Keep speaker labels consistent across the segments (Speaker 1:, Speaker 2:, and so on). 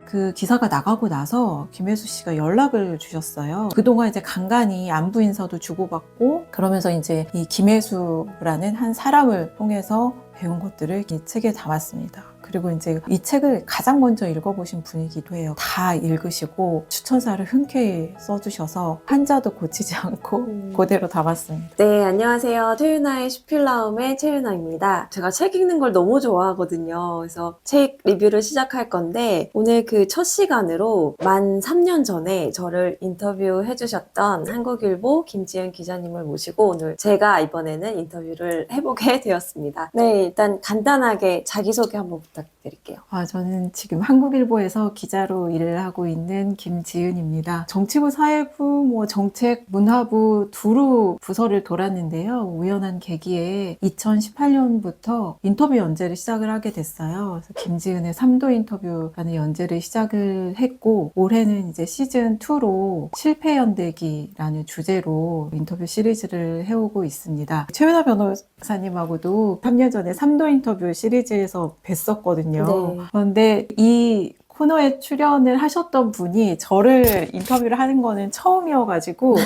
Speaker 1: 그 기사가 나가고 나서 김혜수 씨가 연락을 주셨어요. 그동안 이제 간간히 안부 인사도 주고받고 그러면서 이제 이 김혜수라는 한 사람을 통해서 배운 것들을 이 책에 담았습니다. 그리고 이제 이 책을 가장 먼저 읽어보신 분이기도 해요. 다 읽으시고 추천사를 흔쾌히 써주셔서 한자도 고치지 않고 그대로 담았습니다.
Speaker 2: 네, 안녕하세요. 최윤아의 슈필라움의 최윤아입니다. 제가 책 읽는 걸 너무 좋아하거든요. 그래서 책 리뷰를 시작할 건데 오늘 그 첫 시간으로 만 3년 전에 저를 인터뷰해 주셨던 한국일보 김지은 기자님을 모시고 오늘 제가 이번에는 인터뷰를 해보게 되었습니다. 네, 일단 간단하게 자기소개 한번 부탁드릴게요.
Speaker 1: 저는 지금 한국일보에서 기자로 일을 하고 있는 김지은입니다. 정치부, 사회부, 정책, 문화부 두루 부서를 돌았는데요. 우연한 계기에 2018년부터 인터뷰 연재를 시작을 하게 됐어요. 그래서 김지은의 3도 인터뷰라는 연재를 시작을 했고 올해는 이제 시즌2로 실패 연대기라는 주제로 인터뷰 시리즈를 해오고 있습니다. 최윤아 변호사님하고도 3년 전에 3도 인터뷰 시리즈에서 뵀었거든요.
Speaker 2: 네.
Speaker 1: 그런데 이 코너에 출연을 하셨던 분이 저를 인터뷰를 하는 거는 처음이어가지고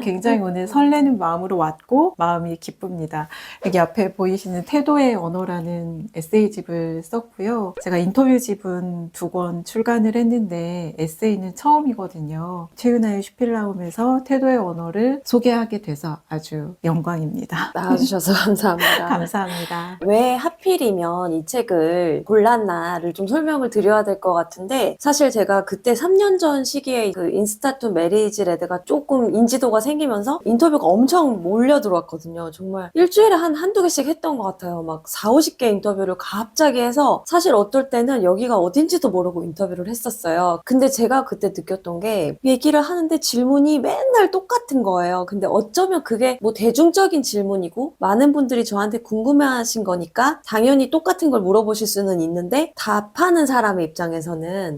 Speaker 1: 굉장히 오늘 설레는 마음으로 왔고 마음이 기쁩니다. 여기 앞에 보이시는 태도의 언어라는 에세이집을 썼고요. 제가 인터뷰집은 2권 출간을 했는데 에세이는 처음이거든요. 최윤아의 슈필라움에서 태도의 언어를 소개하게 돼서 아주 영광입니다.
Speaker 2: 나와주셔서 감사합니다.
Speaker 1: 감사합니다.
Speaker 2: 왜 하필이면 이 책을 골랐나를 좀 설명을 드려야 될 것 같은데 사실 제가 그때 3년 전 시기에 그 인스타 투 메리지 레드가 조금 인지도가 생기면서 인터뷰가 엄청 몰려 들어왔거든요. 정말 일주일에 한두 개씩 했던 것 같아요. 막 4, 50개 인터뷰를 갑자기 해서 사실 어떨 때는 여기가 어딘지도 모르고 인터뷰를 했었어요. 근데 제가 그때 느꼈던 게 얘기를 하는데 질문이 맨날 똑같은 거예요. 근데 어쩌면 그게 뭐 대중적인 질문이고 많은 분들이 저한테 궁금해하신 거니까 당연히 똑같은 걸 물어보실 수는 있는데 답하는 사람의 입장에서는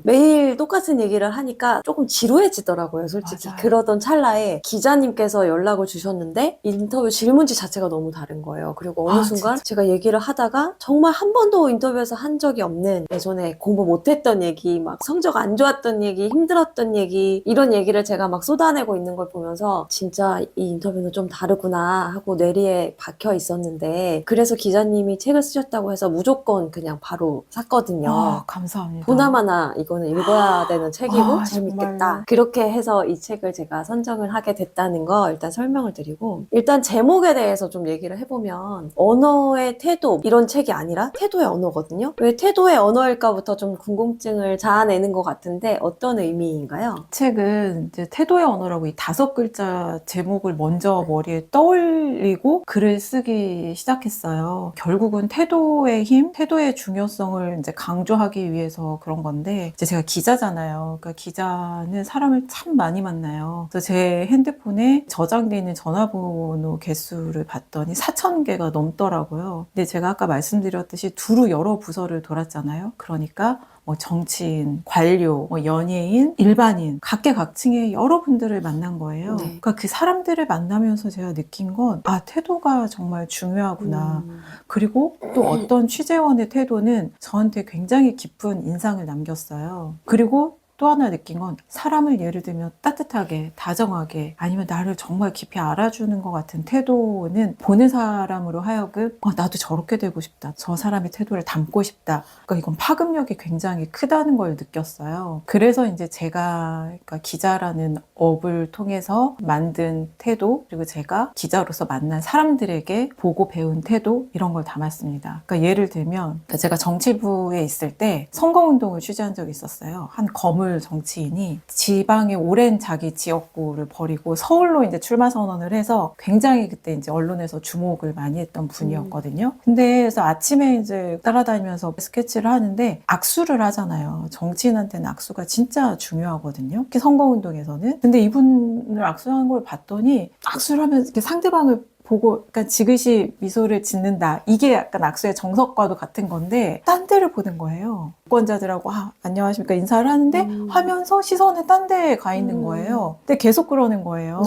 Speaker 2: 매일 똑같은 얘기를 하니까 조금 지루해지더라고요, 솔직히.
Speaker 1: 맞아요.
Speaker 2: 그러던 찰나에 기자님께서 연락을 주셨는데 인터뷰 질문지 자체가 너무 다른 거예요. 그리고 어느 순간
Speaker 1: 진짜?
Speaker 2: 제가 얘기를 하다가 정말 한 번도 인터뷰에서 한 적이 없는 예전에 공부 못했던 얘기, 막 성적 안 좋았던 얘기, 힘들었던 얘기 이런 얘기를 제가 막 쏟아내고 있는 걸 보면서 진짜 이 인터뷰는 좀 다르구나 하고 뇌리에 박혀 있었는데 그래서 기자님이 책을 쓰셨다고 해서 무조건 그냥 바로 샀거든요.
Speaker 1: 감사합니다.
Speaker 2: 보나마나 이거는 읽어야 되는 책이고 재밌겠다.
Speaker 1: 정말요?
Speaker 2: 그렇게 해서 이 책을 제가 선정을 하게 됐다는 거 일단 설명을 드리고 일단 제목에 대해서 좀 얘기를 해보면 언어의 태도 이런 책이 아니라 태도의 언어거든요. 왜 태도의 언어일까부터 좀 궁금증을 자아내는 것 같은데 어떤 의미인가요?
Speaker 1: 책은 이제 태도의 언어라고 이 5글자 제목을 먼저 머리에 떠올리고 글을 쓰기 시작했어요. 결국은 태도의 힘, 태도의 중요성을 이제 강조하기 위해서 그런 건데 이제 제가 기자잖아요. 그러니까 기자는 사람을 참 많이 만나요. 그래서 제 핸드폰에 저장되어 있는 전화번호 개수를 봤더니 4,000개가 넘더라고요. 근데 제가 아까 말씀드렸듯이 두루 여러 부서를 돌았잖아요. 그러니까 정치인, 관료, 연예인, 일반인 각계각층의 여러분들을 만난 거예요.
Speaker 2: 네.
Speaker 1: 그러니까 그 사람들을 만나면서 제가 느낀 건 태도가 정말 중요하구나. 그리고 또 어떤 취재원의 태도는 저한테 굉장히 깊은 인상을 남겼어요. 그리고 또 하나 느낀 건 사람을 예를 들면 따뜻하게, 다정하게 아니면 나를 정말 깊이 알아주는 것 같은 태도는 보는 사람으로 하여금 나도 저렇게 되고 싶다. 저 사람의 태도를 담고 싶다. 그러니까 이건 파급력이 굉장히 크다는 걸 느꼈어요. 그래서 이제 제가 기자라는 업을 통해서 만든 태도 그리고 제가 기자로서 만난 사람들에게 보고 배운 태도 이런 걸 담았습니다. 그러니까 예를 들면 제가 정치부에 있을 때 선거운동을 취재한 적이 있었어요. 한 거물 정치인이 지방의 오랜 자기 지역구를 버리고 서울로 이제 출마 선언을 해서 굉장히 그때 이제 언론에서 주목을 많이 했던 분이었거든요. 근데 그래서 아침에 이제 따라다니면서 스케치를 하는데 악수를 하잖아요. 정치인한테는 악수가 진짜 중요하거든요. 특히 선거운동에서는. 근데 이분을 악수하는 걸 봤더니 악수를 하면 이렇게 상대방을 보고 약간 지그시 미소를 짓는다. 이게 약간 악수의 정석과도 같은 건데 딴 데를 보는 거예요. 유권자들하고 안녕하십니까 인사를 하는데 하면서 시선은 딴 데에 가 있는 거예요. 근데 계속 그러는 거예요.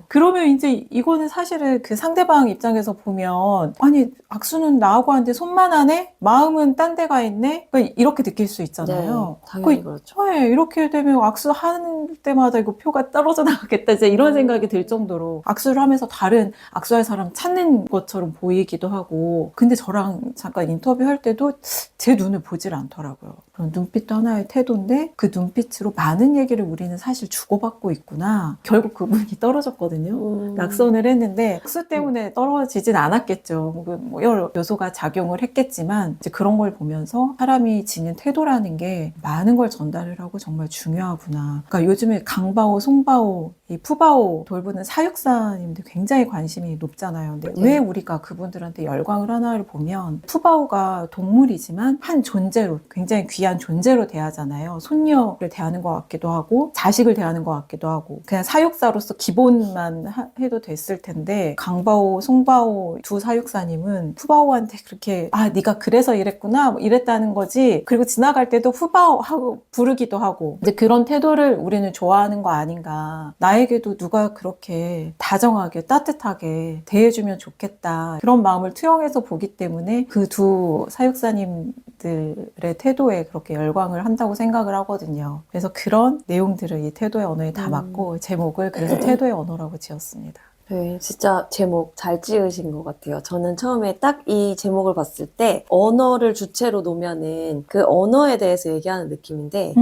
Speaker 1: 그러면 이제 이거는 사실은 그 상대방 입장에서 보면 아니 악수는 나하고 하는데 손만 하네? 마음은 딴 데 가 있네? 그러니까 이렇게 느낄 수 있잖아요.
Speaker 2: 네, 당연히 그렇죠.
Speaker 1: 네, 이렇게 되면 악수하는 때마다 이거 표가 떨어져 나가겠다 이제 이런 생각이 들 정도로 악수를 하면서 다른 악수할 사람 찾는 것처럼 보이기도 하고 근데 저랑 잠깐 인터뷰할 때도 제 눈을 보질 않더라고요. 그런 눈빛도 하나의 태도인데 그 눈빛으로 많은 얘기를 우리는 사실 주고받고 있구나. 결국 그분이 떨어졌거든요. 낙선을 했는데 악수 때문에 떨어지진 않았겠죠. 뭐 여러 요소가 작용을 했겠지만 이제 그런 걸 보면서 사람이 지닌 태도라는 게 많은 걸 전달을 하고 정말 중요하구나. 그러니까 요즘에 강바오, 송바오, 이 푸바오 돌보는 사육사님들 굉장히 관심이 높잖아요. 근데 왜 우리가 그분들한테 열광을 하나를 보면 푸바오가 동물이지만 한 존재로 굉장히 귀한 존재로 대하잖아요. 손녀를 대하는 것 같기도 하고 자식을 대하는 것 같기도 하고 그냥 사육사로서 기본만 해도 됐을 텐데 강바오, 송바오 두 사육사님은 푸바오한테 그렇게 네가 그래서 이랬구나 뭐 이랬다는 거지. 그리고 지나갈 때도 푸바오 하고 부르기도 하고 이제 그런 태도를 우리는 좋아하는 거 아닌가. 나에게도 누가 그렇게 다정하게 따뜻하게 대해주면 좋겠다. 그런 마음을 투영해서 보기 때문에 그 두 사육사님들의 태도에 그렇게 열광을 한다고 생각을 하거든요. 그래서 그런 내용들을 이 태도의 언어에 담았고 제목을 그래서 태도의 언어라고 지었습니다.
Speaker 2: 네, 진짜 제목 잘 지으신 것 같아요. 저는 처음에 딱 이 제목을 봤을 때 언어를 주체로 놓으면은 그 언어에 대해서 얘기하는 느낌인데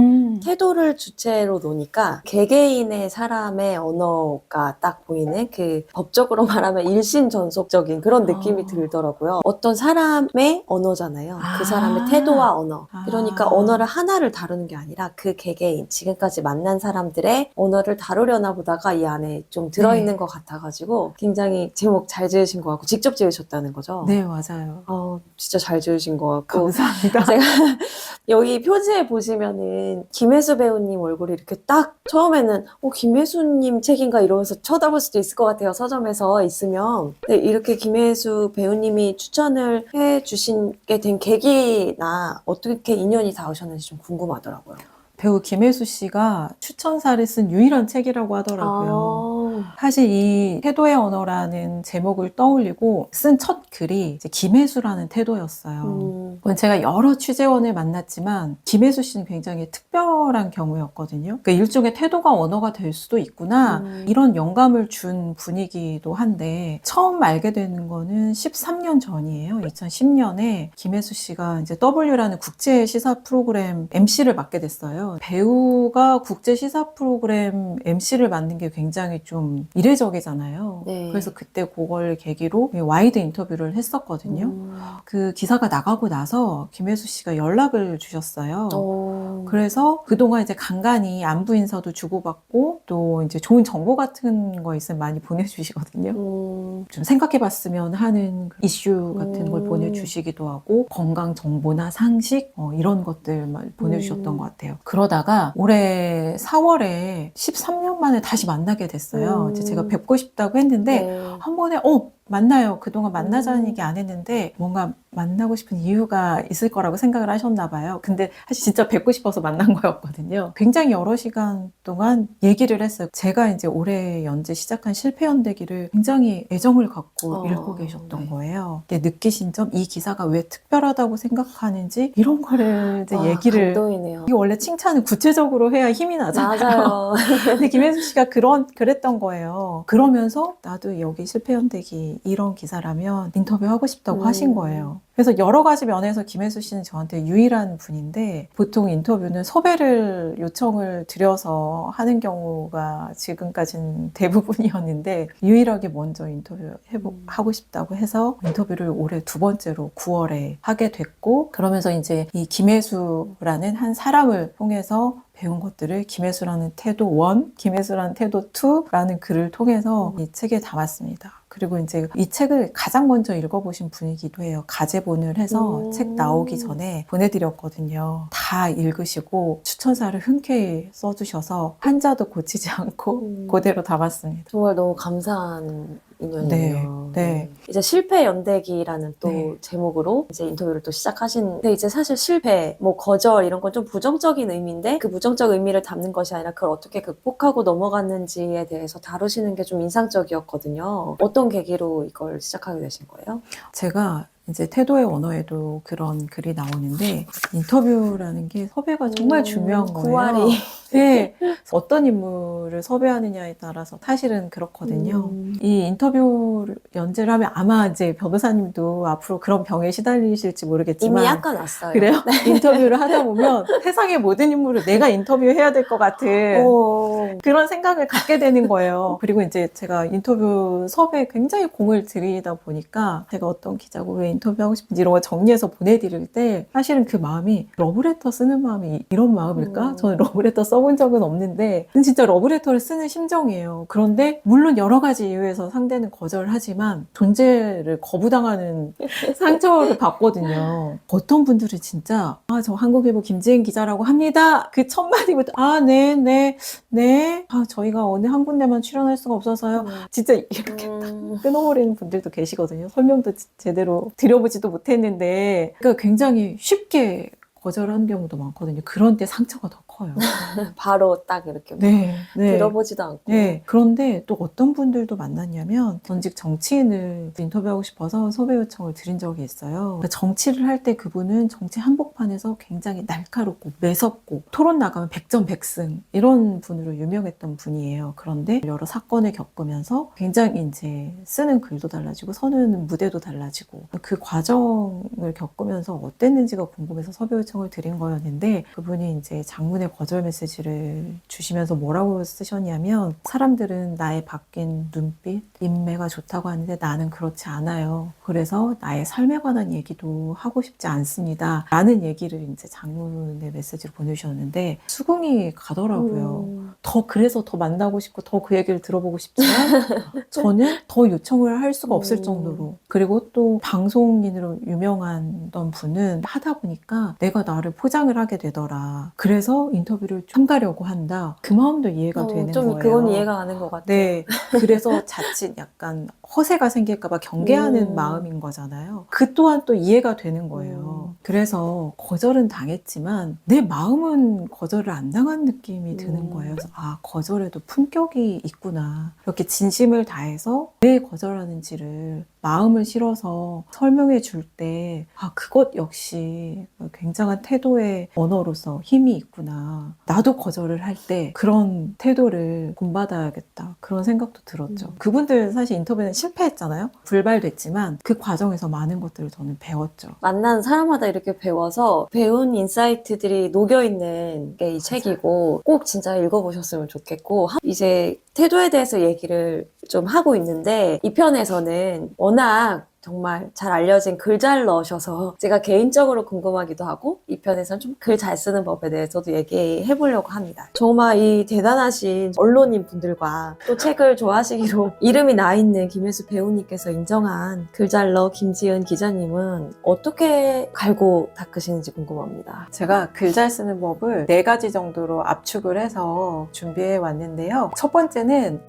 Speaker 2: 태도를 주체로 놓으니까 개개인의 사람의 언어가 딱 보이는 그 법적으로 말하면 일신전속적인 그런 느낌이 들더라고요. 어떤 사람의 언어잖아요. 그 사람의 태도와 언어. 그러니까 언어를 하나를 다루는 게 아니라 그 개개인, 지금까지 만난 사람들의 언어를 다루려나 보다가 이 안에 좀 들어있는 것 같아가지고 굉장히 제목 잘 지으신 것 같고 직접 지으셨다는 거죠?
Speaker 1: 네, 맞아요.
Speaker 2: 진짜 잘 지으신 것 같고
Speaker 1: 감사합니다.
Speaker 2: 제가 여기 표지에 보시면은 김혜수 배우님 얼굴이 이렇게 딱 처음에는 김혜수님 책인가 이러면서 쳐다볼 수도 있을 것 같아요. 서점에서 있으면. 근데 이렇게 김혜수 배우님이 추천을 해주신게 된 계기나 어떻게 인연이 닿으셨는지 좀 궁금하더라고요.
Speaker 1: 배우 김혜수 씨가 추천사를 쓴 유일한 책이라고 하더라고요. 사실 이 태도의 언어라는 제목을 떠올리고 쓴 첫 글이 이제 김혜수라는 태도였어요. 제가 여러 취재원을 만났지만 김혜수 씨는 굉장히 특별한 경우였거든요. 그러니까 일종의 태도가 언어가 될 수도 있구나 이런 영감을 준 분이기도 한데 처음 알게 되는 거는 13년 전이에요. 2010년에 김혜수 씨가 이제 W라는 국제 시사 프로그램 MC를 맡게 됐어요. 배우가 국제 시사 프로그램 MC를 맡는 게 굉장히 좀 이례적이잖아요.
Speaker 2: 네.
Speaker 1: 그래서 그때 그걸 계기로 와이드 인터뷰를 했었거든요. 그 기사가 나가고 나서 김혜수 씨가 연락을 주셨어요. 그래서 그동안 이제 간간히 안부 인사도 주고받고 또 이제 좋은 정보 같은 거 있으면 많이 보내주시거든요. 좀 생각해봤으면 하는 이슈 같은 걸 보내주시기도 하고 건강 정보나 상식 이런 것들만 보내주셨던 것 같아요. 그러다가 올해 4월에 13년 만에 다시 만나게 됐어요. 이제 제가 뵙고 싶다고 했는데 한 번에 만나요. 그동안 만나자는 얘기 안 했는데 뭔가 만나고 싶은 이유가 있을 거라고 생각을 하셨나 봐요. 근데 사실 진짜 뵙고 싶어서 만난 거였거든요. 굉장히 여러 시간 동안 얘기를 했어요. 제가 이제 올해 연재 시작한 실패연대기를 굉장히 애정을 갖고 읽고 계셨던 거예요. 근데 느끼신 점, 이 기사가 왜 특별하다고 생각하는지 이런 거를 이제 얘기를
Speaker 2: 감동이네요.
Speaker 1: 이게 원래 칭찬은 구체적으로 해야 힘이 나잖아요.
Speaker 2: 맞아요.
Speaker 1: 근데 김혜수 씨가 그랬던 거예요. 그러면서 나도 여기 실패연대기 이런 기사라면 인터뷰하고 싶다고 하신 거예요. 그래서 여러 가지 면에서 김혜수 씨는 저한테 유일한 분인데 보통 인터뷰는 섭외를 요청을 드려서 하는 경우가 지금까지는 대부분이었는데 유일하게 먼저 하고 싶다고 해서 인터뷰를 올해 2번째로 9월에 하게 됐고 그러면서 이제 이 김혜수라는 한 사람을 통해서 배운 것들을 김혜수라는 태도 1, 김혜수라는 태도 2라는 글을 통해서 이 책에 담았습니다. 그리고 이제 이 책을 가장 먼저 읽어보신 분이기도 해요. 가제본을 해서 책 나오기 전에 보내드렸거든요. 다 읽으시고 추천사를 흔쾌히 써주셔서 한자도 고치지 않고 그대로 담았습니다.
Speaker 2: 정말 너무 감사한 인연이네요.
Speaker 1: 네.
Speaker 2: 이제 실패 연대기라는 또
Speaker 1: 네.
Speaker 2: 제목으로 이제 인터뷰를 또 시작하시는데 이제 사실 실패, 뭐 거절 이런 건 좀 부정적인 의미인데 그 부정적 의미를 담는 것이 아니라 그걸 어떻게 극복하고 넘어갔는지에 대해서 다루시는 게 좀 인상적이었거든요. 어떤 계기로 이걸 시작하게 되신 거예요?
Speaker 1: 제가 이제 태도의 언어에도 그런 글이 나오는데 인터뷰라는 게 섭외가 정말 중요한 거예요.
Speaker 2: 구활이.
Speaker 1: 네. 어떤 인물을 섭외하느냐에 따라서 사실은 그렇거든요. 이 인터뷰 연재를 하면 아마 이제 변호사님도 앞으로 그런 병에 시달리실지 모르겠지만
Speaker 2: 이미 약간 왔어요.
Speaker 1: 그래요? 인터뷰를 하다 보면 세상의 모든 인물을 내가 인터뷰해야 될 것 같은 그런 생각을 갖게 되는 거예요. 그리고 이제 제가 인터뷰 섭외에 굉장히 공을 들이다 보니까 제가 어떤 기자고 왜 인터뷰하고 싶은지 이런 걸 정리해서 보내드릴 때 사실은 그 마음이 러브레터 쓰는 마음이 이런 마음일까? 저는 러브레터 써본 적은 없는데 진짜 러브레터를 쓰는 심정이에요. 그런데 물론 여러 가지 이유에서 상대는 거절하지만 존재를 거부당하는 상처를 받거든요. 어떤 분들은 진짜 저 한국일보 김지은 기자라고 합니다. 그 첫 마디부터 네. 저희가 어느 한 군데만 출연할 수가 없어서요. 진짜 이렇게 끊어버리는 분들도 계시거든요. 설명도 제대로 드려보지도 못했는데 그러니까 굉장히 쉽게 거절하는 경우도 많거든요. 그런 때 상처가 더 커요.
Speaker 2: 바로 딱 이렇게
Speaker 1: 네.
Speaker 2: 들어보지도 않고.
Speaker 1: 네. 그런데 또 어떤 분들도 만났냐면 전직 정치인을 인터뷰하고 싶어서 섭외 요청을 드린 적이 있어요. 그러니까 정치를 할 때 그분은 정치 한복판에서 굉장히 날카롭고 매섭고 토론 나가면 백전백승 이런 분으로 유명했던 분이에요. 그런데 여러 사건을 겪으면서 굉장히 이제 쓰는 글도 달라지고 서는 무대도 달라지고 그 과정을 겪으면서 어땠는지가 궁금해서 섭외 요청을 드린 거였는데 그분이 이제 장문의 거절 메시지를 주시면서 뭐라고 쓰셨냐면 사람들은 나의 바뀐 눈빛, 인매가 좋다고 하는데 나는 그렇지 않아요. 그래서 나의 삶에 관한 얘기도 하고 싶지 않습니다. 라는 얘기를 이제 장문의 메시지로 보내주셨는데 수긍이 가더라고요. 그래서 더 만나고 싶고 더 그 얘기를 들어보고 싶지만 저는 더 요청을 할 수가 없을 정도로 그리고 또 방송인으로 유명한 분은 하다 보니까 내가 나를 포장을 하게 되더라. 그래서 인터뷰를 좀 가려고 한다. 그 마음도 이해가 되는
Speaker 2: 좀
Speaker 1: 거예요.
Speaker 2: 그건 이해가 가는 것 같아요.
Speaker 1: 네. 그래서 자칫 약간 허세가 생길까봐 경계하는 마음인 거잖아요. 그 또한 또 이해가 되는 거예요. 그래서 거절은 당했지만 내 마음은 거절을 안 당한 느낌이 드는 거예요. 그래서 거절에도 품격이 있구나. 이렇게 진심을 다해서 왜 거절하는지를 마음을 실어서 설명해 줄 때 그것 역시 굉장한 태도의 언어로서 힘이 있구나. 나도 거절을 할 때 그런 태도를 본받아야겠다. 그런 생각도 들었죠. 그분들 사실 인터뷰는 실패했잖아요. 불발됐지만 그 과정에서 많은 것들을 저는 배웠죠.
Speaker 2: 만난 사람마다 이렇게 배워서 배운 인사이트들이 녹여있는 게 이 책이고 꼭 진짜 읽어보셨으면 좋겠고 이제 태도에 대해서 얘기를 좀 하고 있는데 이 편에서는 워낙 정말 잘 알려진 글 잘 넣으셔서 제가 개인적으로 궁금하기도 하고 이 편에서는 좀 글 잘 쓰는 법에 대해서도 얘기해 보려고 합니다. 정말 이 대단하신 언론인 분들과 또 책을 좋아하시기로 이름이 나 있는 김혜수 배우님께서 인정한 글 잘 넣 김지은 기자님은 어떻게 갈고 닦으시는지 궁금합니다.
Speaker 1: 제가 글 잘 쓰는 법을 4가지 정도로 압축을 해서 준비해 왔는데요. 첫 번째는